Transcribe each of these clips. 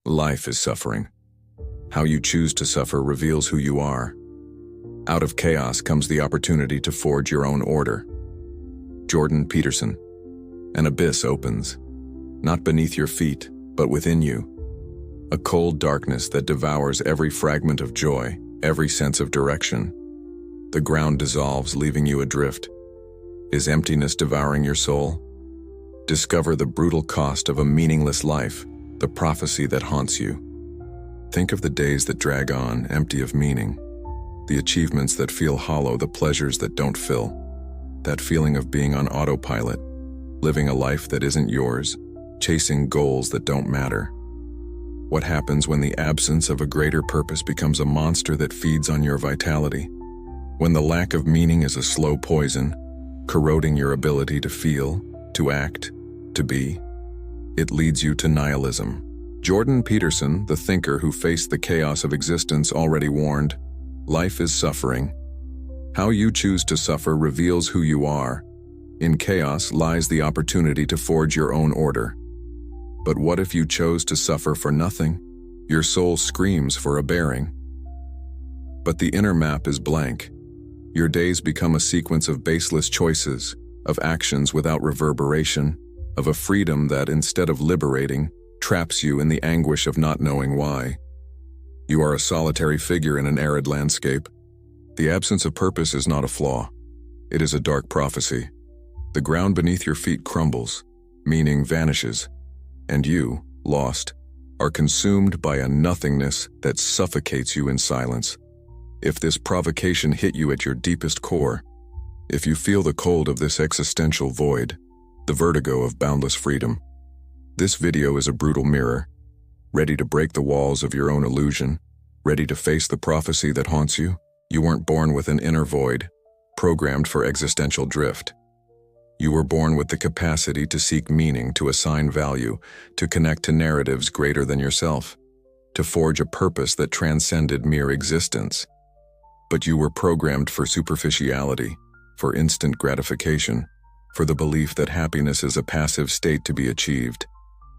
Life is suffering. How you choose to suffer reveals who you are. Out of chaos comes the opportunity to forge your own order. Jordan Peterson. An abyss opens, not beneath your feet, but within you. A cold darkness that devours every fragment of joy, every sense of direction. The ground dissolves, leaving you adrift. Is emptiness devouring your soul? Discover the brutal cost of a meaningless life, the prophecy that haunts you. Think of the days that drag on, empty of meaning. The achievements that feel hollow, the pleasures that don't fill. That feeling of being on autopilot, living a life that isn't yours, chasing goals that don't matter. What happens when the absence of a greater purpose becomes a monster that feeds on your vitality? When the lack of meaning is a slow poison, corroding your ability to feel, to act, to be? It leads you to nihilism. Jordan Peterson, the thinker who faced the chaos of existence, already warned, life is suffering. How you choose to suffer reveals who you are. In chaos lies the opportunity to forge your own order. But what if you chose to suffer for nothing? Your soul screams for a bearing. But the inner map is blank. Your days become a sequence of baseless choices, of actions without reverberation, of a freedom that, instead of liberating, traps you in the anguish of not knowing why. You are a solitary figure in an arid landscape. The absence of purpose is not a flaw. It is a dark prophecy. The ground beneath your feet crumbles, meaning vanishes, and you, lost, are consumed by a nothingness that suffocates you in silence. If this provocation hit you at your deepest core, if you feel the cold of this existential void, the vertigo of boundless freedom, this video is a brutal mirror, ready to break the walls of your own illusion, ready to face the prophecy that haunts you. You weren't born with an inner void, programmed for existential drift. You were born with the capacity to seek meaning, to assign value, to connect to narratives greater than yourself, to forge a purpose that transcended mere existence. But you were programmed for superficiality, for instant gratification, for the belief that happiness is a passive state to be achieved,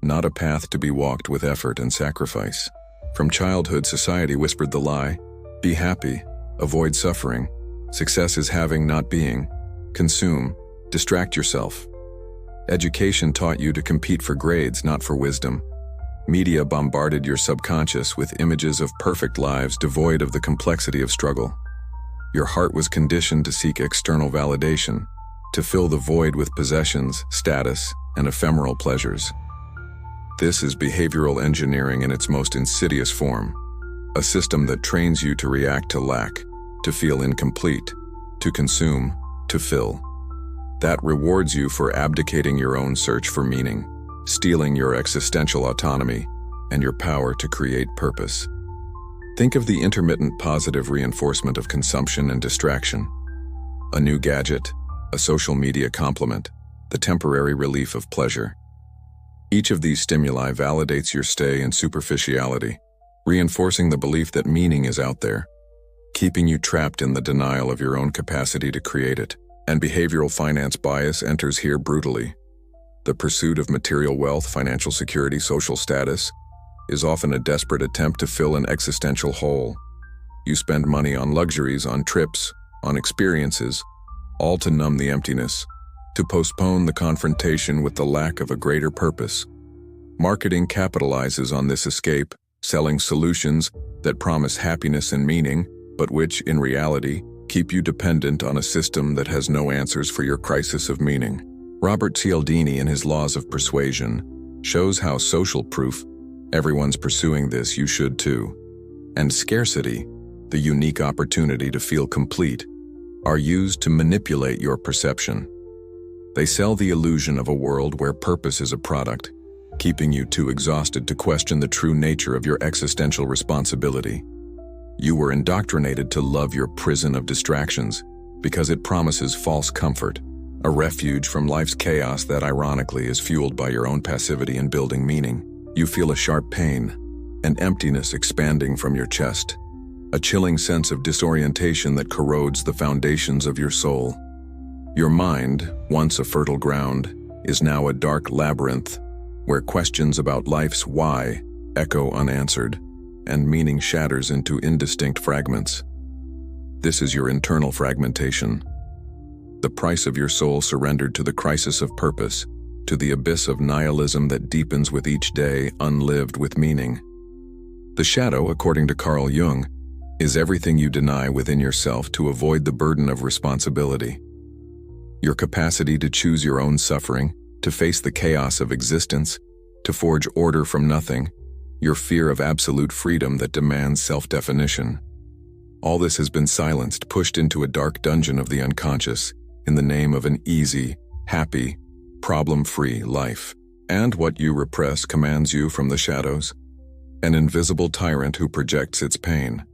not a path to be walked with effort and sacrifice. From childhood, society whispered the lie, be happy, avoid suffering, success is having, not being, consume, distract yourself. Education taught you to compete for grades, not for wisdom. Media bombarded your subconscious with images of perfect lives devoid of the complexity of struggle. Your heart was conditioned to seek external validation, to fill the void with possessions, status, and ephemeral pleasures. This is behavioral engineering in its most insidious form, a system that trains you to react to lack, to feel incomplete, to consume, to fill. That rewards you for abdicating your own search for meaning, stealing your existential autonomy, and your power to create purpose. Think of the intermittent positive reinforcement of consumption and distraction. A new gadget, a social media compliment, the temporary relief of pleasure. Each of these stimuli validates your stay in superficiality, reinforcing the belief that meaning is out there, keeping you trapped in the denial of your own capacity to create it. And behavioral finance bias enters here brutally. The pursuit of material wealth, financial security, social status is often a desperate attempt to fill an existential hole. You spend money on luxuries, on trips, on experiences, all to numb the emptiness, to postpone the confrontation with the lack of a greater purpose. Marketing capitalizes on this escape, selling solutions that promise happiness and meaning, but which, in reality, keep you dependent on a system that has no answers for your crisis of meaning. Robert Cialdini, in his Laws of Persuasion, shows how social proof, everyone's pursuing this, you should too, and scarcity, the unique opportunity to feel complete, are used to manipulate your perception. They sell the illusion of a world where purpose is a product, keeping you too exhausted to question the true nature of your existential responsibility. You were indoctrinated to love your prison of distractions because it promises false comfort, a refuge from life's chaos that ironically is fueled by your own passivity in building meaning. You feel a sharp pain, an emptiness expanding from your chest, a chilling sense of disorientation that corrodes the foundations of your soul. Your mind, once a fertile ground, is now a dark labyrinth where questions about life's why echo unanswered, and meaning shatters into indistinct fragments. This is your internal fragmentation, the price of your soul surrendered to the crisis of purpose, to the abyss of nihilism that deepens with each day unlived with meaning. The shadow, according to Carl Jung, is everything you deny within yourself to avoid the burden of responsibility. Your capacity to choose your own suffering, to face the chaos of existence, to forge order from nothing, your fear of absolute freedom that demands self-definition. All this has been silenced, pushed into a dark dungeon of the unconscious, in the name of an easy, happy, problem-free life. And what you repress commands you from the shadows, an invisible tyrant who projects its pain.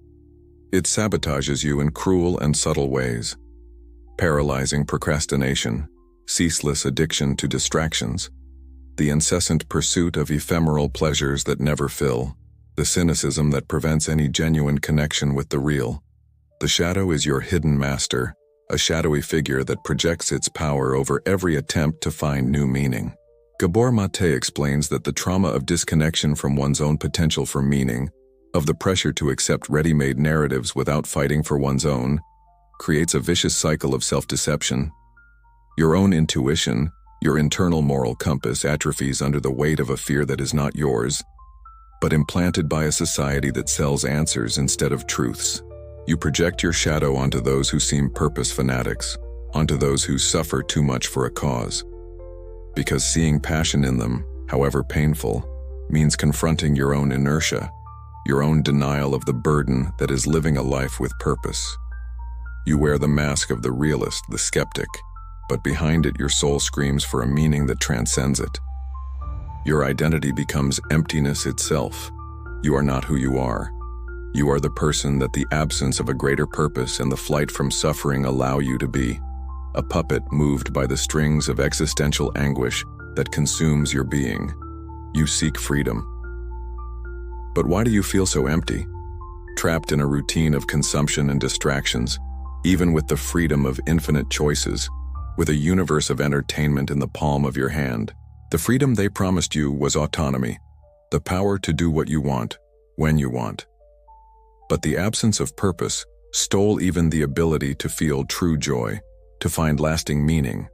It sabotages you in cruel and subtle ways. Paralyzing procrastination, ceaseless addiction to distractions, the incessant pursuit of ephemeral pleasures that never fill, the cynicism that prevents any genuine connection with the real. The shadow is your hidden master, a shadowy figure that projects its power over every attempt to find new meaning. Gabor explains that the trauma of disconnection from one's own potential for meaning, of the pressure to accept ready-made narratives without fighting for one's own, creates a vicious cycle of self-deception. Your own intuition, your internal moral compass atrophies under the weight of a fear that is not yours, but implanted by a society that sells answers instead of truths. You project your shadow onto those who seem purpose fanatics, onto those who suffer too much for a cause. Because seeing passion in them, however painful, means confronting your own inertia, your own denial of the burden that is living a life with purpose. You wear the mask of the realist, the skeptic, but behind it your soul screams for a meaning that transcends it. Your identity becomes emptiness itself. You are not who you are. You are the person that the absence of a greater purpose and the flight from suffering allow you to be, a puppet moved by the strings of existential anguish that consumes your being. You seek freedom. But why do you feel so empty? Trapped in a routine of consumption and distractions, even with the freedom of infinite choices, with a universe of entertainment in the palm of your hand. The freedom they promised you was autonomy, the power to do what you want, when you want. But the absence of purpose stole even the ability to feel true joy, to find lasting meaning,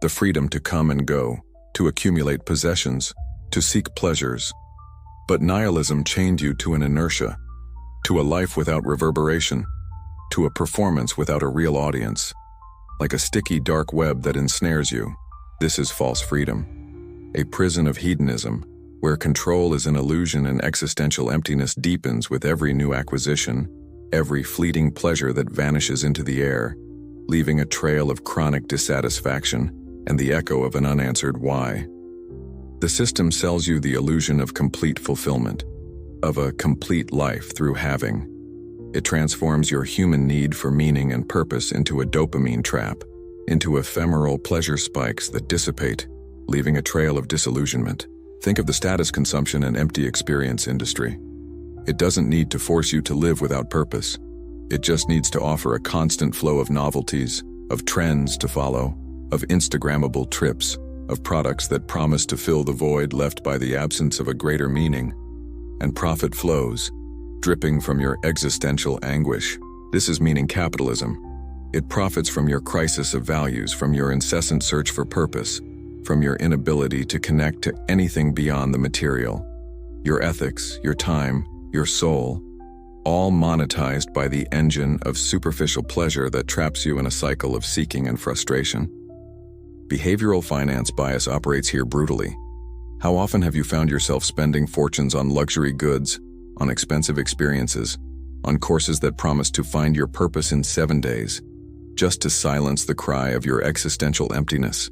the freedom to come and go, to accumulate possessions, to seek pleasures. But nihilism chained you to an inertia, to a life without reverberation, to a performance without a real audience, like a sticky dark web that ensnares you. This is false freedom, a prison of hedonism, where control is an illusion and existential emptiness deepens with every new acquisition, every fleeting pleasure that vanishes into the air, leaving a trail of chronic dissatisfaction and the echo of an unanswered why. The system sells you the illusion of complete fulfillment, of a complete life through having. It transforms your human need for meaning and purpose into a dopamine trap, into ephemeral pleasure spikes that dissipate, leaving a trail of disillusionment. Think of the status consumption and empty experience industry. It doesn't need to force you to live without purpose. It just needs to offer a constant flow of novelties, of trends to follow, of Instagrammable trips, of products that promise to fill the void left by the absence of a greater meaning. And profit flows, dripping from your existential anguish. This is meaning capitalism. It profits from your crisis of values, from your incessant search for purpose, from your inability to connect to anything beyond the material. Your ethics, your time, your soul, all monetized by the engine of superficial pleasure that traps you in a cycle of seeking and frustration. Behavioral finance bias operates here brutally. How often have you found yourself spending fortunes on luxury goods, on expensive experiences, on courses that promise to find your purpose in 7 days, just to silence the cry of your existential emptiness?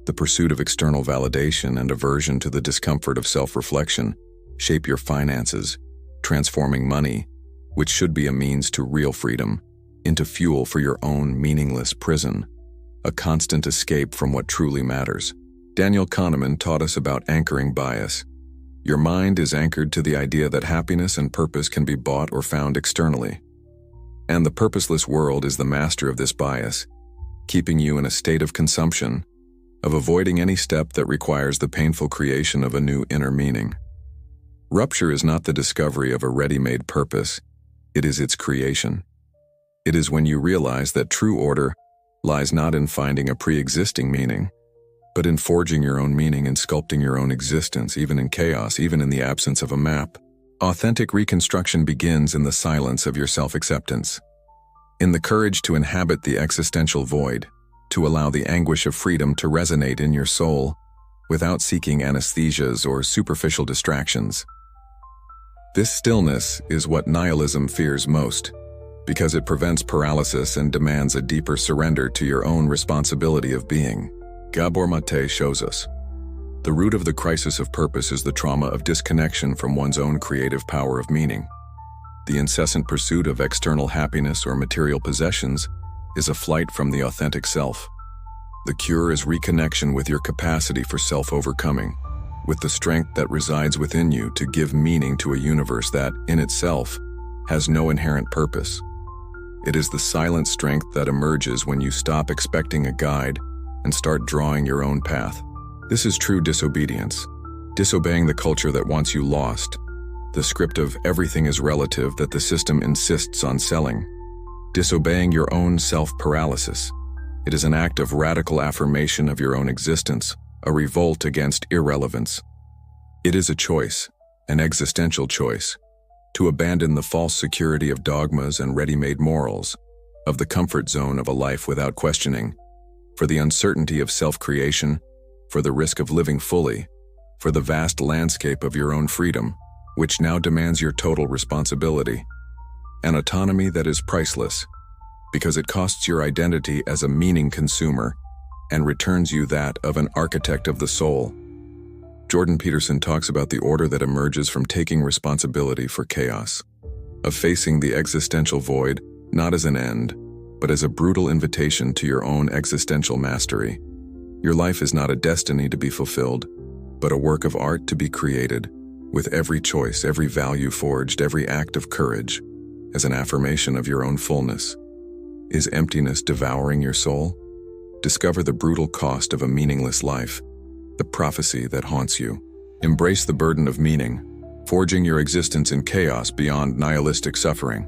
The pursuit of external validation and aversion to the discomfort of self-reflection shape your finances, transforming money, which should be a means to real freedom, into fuel for your own meaningless prison, a constant escape from what truly matters. Daniel Kahneman taught us about anchoring bias. Your mind is anchored to the idea that happiness and purpose can be bought or found externally. And the purposeless world is the master of this bias, keeping you in a state of consumption, of avoiding any step that requires the painful creation of a new inner meaning. Rupture is not the discovery of a ready-made purpose, it is its creation. It is when you realize that true order lies not in finding a pre-existing meaning, but in forging your own meaning and sculpting your own existence, even in chaos, even in the absence of a map. Authentic reconstruction begins in the silence of your self-acceptance, in the courage to inhabit the existential void, to allow the anguish of freedom to resonate in your soul, without seeking anesthesias or superficial distractions. This stillness is what nihilism fears most, because it prevents paralysis and demands a deeper surrender to your own responsibility of being. Gabor shows us, the root of the crisis of purpose is the trauma of disconnection from one's own creative power of meaning. The incessant pursuit of external happiness or material possessions is a flight from the authentic self. The cure is reconnection with your capacity for self-overcoming, with the strength that resides within you to give meaning to a universe that, in itself, has no inherent purpose. It is the silent strength that emerges when you stop expecting a guide and start drawing your own path. This is true disobedience, disobeying the culture that wants you lost, the script of everything is relative that the system insists on selling, disobeying your own self-paralysis. It is an act of radical affirmation of your own existence, a revolt against irrelevance. It is a choice, an existential choice, to abandon the false security of dogmas and ready-made morals, of the comfort zone of a life without questioning, for the uncertainty of self-creation, for the risk of living fully, for the vast landscape of your own freedom, which now demands your total responsibility. An autonomy that is priceless, because it costs your identity as a meaning consumer and returns you that of an architect of the soul. Jordan Peterson talks about the order that emerges from taking responsibility for chaos, of facing the existential void not as an end, but as a brutal invitation to your own existential mastery. Your life is not a destiny to be fulfilled, but a work of art to be created, with every choice, every value forged, every act of courage, as an affirmation of your own fullness. Is emptiness devouring your soul? Discover the brutal cost of a meaningless life, the prophecy that haunts you. Embrace the burden of meaning, forging your existence in chaos beyond nihilistic suffering.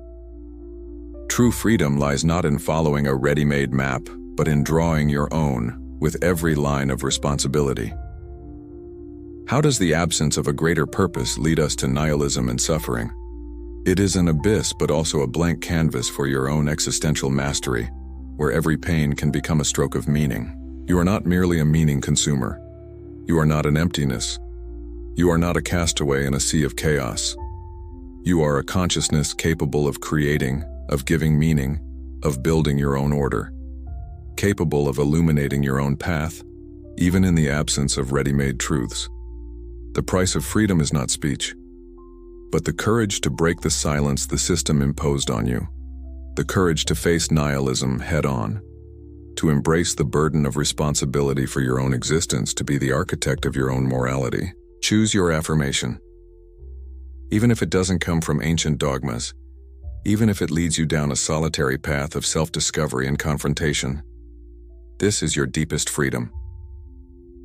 True freedom lies not in following a ready-made map, but in drawing your own, with every line of responsibility. How does the absence of a greater purpose lead us to nihilism and suffering? It is an abyss, but also a blank canvas for your own existential mastery, where every pain can become a stroke of meaning. You are not merely a meaning consumer. You are not an emptiness. You are not a castaway in a sea of chaos. You are a consciousness capable of creating, of giving meaning, of building your own order, capable of illuminating your own path, even in the absence of ready-made truths. The price of freedom is not speech, but the courage to break the silence the system imposed on you, the courage to face nihilism head-on, to embrace the burden of responsibility for your own existence, to be the architect of your own morality. Choose your affirmation. Even if it doesn't come from ancient dogmas, even if it leads you down a solitary path of self-discovery and confrontation, this is your deepest freedom.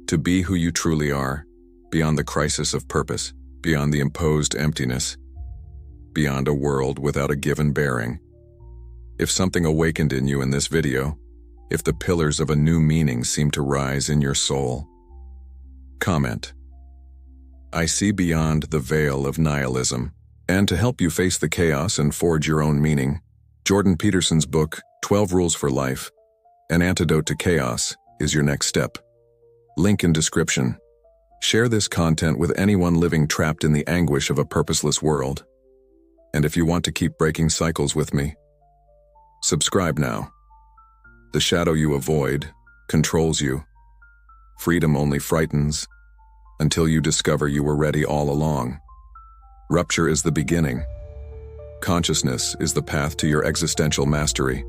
To be who you truly are, beyond the crisis of purpose, beyond the imposed emptiness, beyond a world without a given bearing. If something awakened in you in this video, if the pillars of a new meaning seem to rise in your soul, comment. I see beyond the veil of nihilism. And to help you face the chaos and forge your own meaning, Jordan Peterson's book, 12 Rules for Life, An Antidote to Chaos, is your next step. Link in description. Share this content with anyone living trapped in the anguish of a purposeless world. And if you want to keep breaking cycles with me, subscribe now. The shadow you avoid controls you. Freedom only frightens until you discover you were ready all along. Rupture is the beginning. Consciousness is the path to your existential mastery.